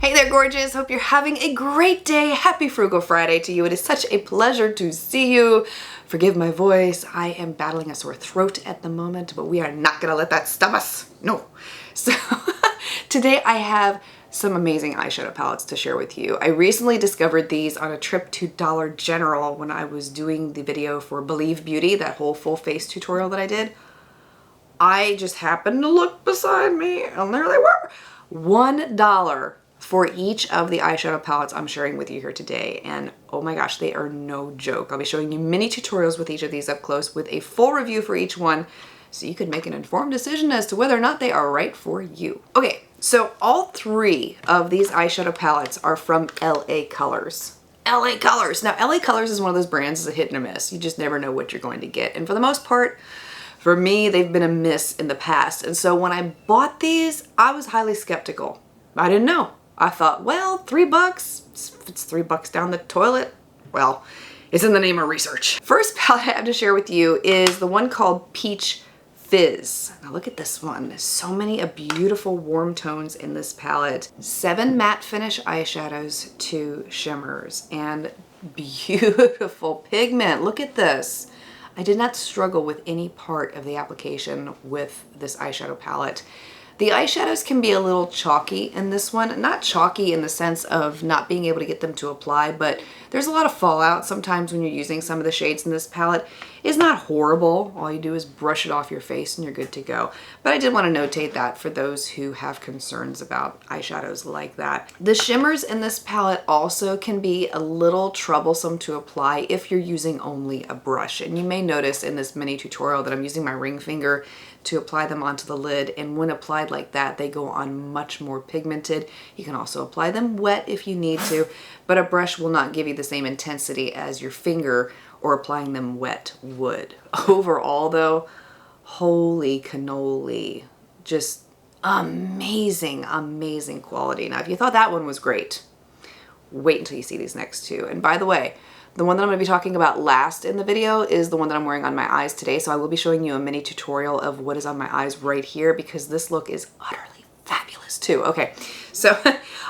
Hey there, gorgeous. Hope you're having a great day. Happy Frugal Friday to you. It is such a pleasure to see you. Forgive my voice. I am battling a sore throat at the moment, but we are not going to let that stop us. No. So today I have some amazing eyeshadow palettes to share with you. I recently discovered these on a trip to Dollar General when I was doing the video for Blvd, that whole full face tutorial that I did. I just happened to look beside me and there they were. $1 for each of the eyeshadow palettes I'm sharing with you here today. And oh my gosh, they are no joke. I'll be showing you mini tutorials with each of these up close with a full review for each one so you can make an informed decision as to whether or not they are right for you. Okay, so all three of these eyeshadow palettes are from LA Colors. LA Colors. Now, LA Colors is one of those brands that's a hit and a miss. You just never know what you're going to get. And for the most part, for me, they've been a miss in the past. And so when I bought these, I was highly skeptical. I didn't know. I thought, well, $3, if it's $3 down the toilet, well, it's in the name of research. First palette I have to share with you is the one called Peach Fizz. Now look at this one. There's so many beautiful warm tones in this palette. 7 matte finish eyeshadows, 2 shimmers, and beautiful pigment. Look at this. I did not struggle with any part of the application with this eyeshadow palette. The eyeshadows can be a little chalky in this one. Not chalky in the sense of not being able to get them to apply, but there's a lot of fallout sometimes when you're using some of the shades in this palette. It's not horrible. All you do is brush it off your face and you're good to go. But I did want to notate that for those who have concerns about eyeshadows like that. The shimmers in this palette also can be a little troublesome to apply if you're using only a brush. And you may notice in this mini tutorial that I'm using my ring finger to apply them onto the lid, and when applied like that, they go on much more pigmented. You can also apply them wet if you need to, but a brush will not give you the same intensity as your finger or applying them wet would. Overall though, holy cannoli, just amazing, amazing quality. Now if you thought that one was great, wait until you see these next two. And by the way, the one that I'm going to be talking about last in the video is the one that I'm wearing on my eyes today. So I will be showing you a mini tutorial of what is on my eyes right here because this look is utterly fabulous too. Okay, so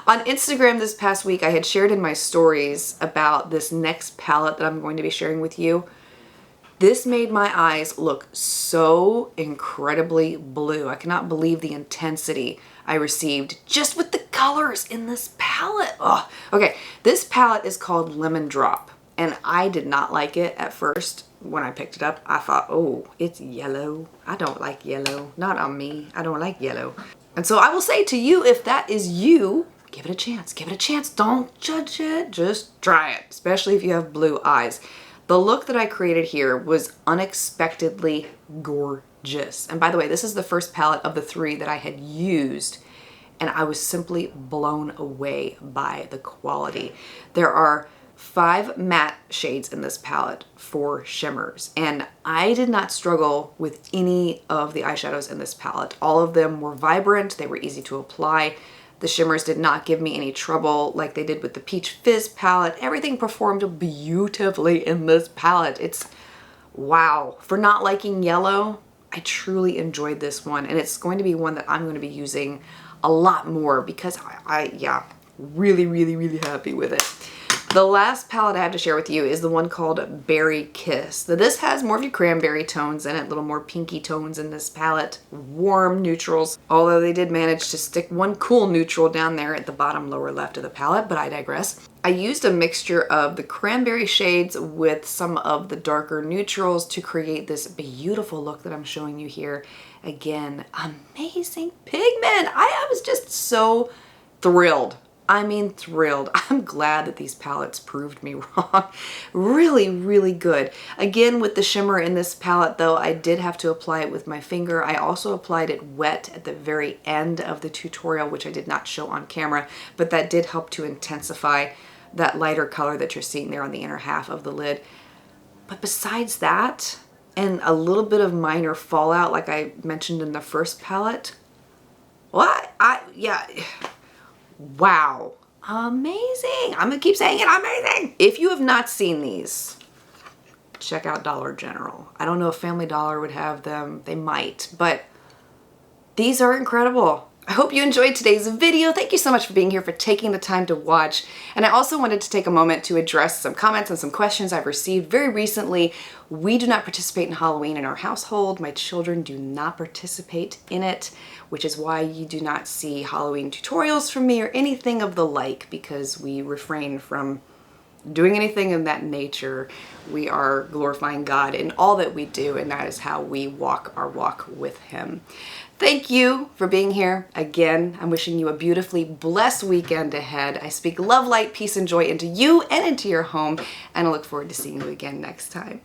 on Instagram this past week, I had shared in my stories about this next palette that I'm going to be sharing with you. This made my eyes look so incredibly blue. I cannot believe the intensity I received just with the colors in this palette. Oh, okay, this palette is called Lemon Drop. And I did not like it at first when I picked it up. I thought, oh, it's yellow. I don't like yellow. Not on me. I don't like yellow. And so I will say to you, if that is you, give it a chance. Give it a chance. Don't judge it. Just try it, especially if you have blue eyes. The look that I created here was unexpectedly gorgeous. And by the way, this is the first palette of the 3 that I had used, and I was simply blown away by the quality. There are 5 matte shades in this palette, 4 shimmers, and I did not struggle with any of the eyeshadows in this palette. All of them were vibrant, they were easy to apply. The shimmers did not give me any trouble like they did with the Peach Fizz palette. Everything performed beautifully in this palette. It's wow. For not liking yellow, I truly enjoyed this one, and it's going to be one that I'm going to be using a lot more because yeah, really happy with it. The last palette I have to share with you is the one called Berry Kiss. Now, this has more of your cranberry tones in it, a little more pinky tones in this palette, warm neutrals, although they did manage to stick one cool neutral down there at the bottom lower left of the palette, but I digress. I used a mixture of the cranberry shades with some of the darker neutrals to create this beautiful look that I'm showing you here. Again, amazing pigment. I was just so thrilled. I mean thrilled. I'm glad that these palettes proved me wrong. Really good. Again, with the shimmer in this palette though, I did have to apply it with my finger. I also applied it wet at the very end of the tutorial, which I did not show on camera, but that did help to intensify that lighter color that you're seeing there on the inner half of the lid. But besides that, and a little bit of minor fallout like I mentioned in the first palette, yeah. Wow. Amazing. I'm gonna keep saying it, amazing. If you have not seen these, check out Dollar General. I don't know if Family Dollar would have them. They might, but these are incredible. I hope you enjoyed today's video. Thank you so much for being here, for taking the time to watch. And I also wanted to take a moment to address some comments and some questions I've received very recently. We do not participate in Halloween in our household. My children do not participate in it, which is why you do not see Halloween tutorials from me or anything of the like, because we refrain from doing anything of that nature. We are glorifying God in all that we do, and that is how we walk our walk with Him. Thank you for being here. Again, I'm wishing you a beautifully blessed weekend ahead. I speak love, light, peace, and joy into you and into your home, and I look forward to seeing you again next time.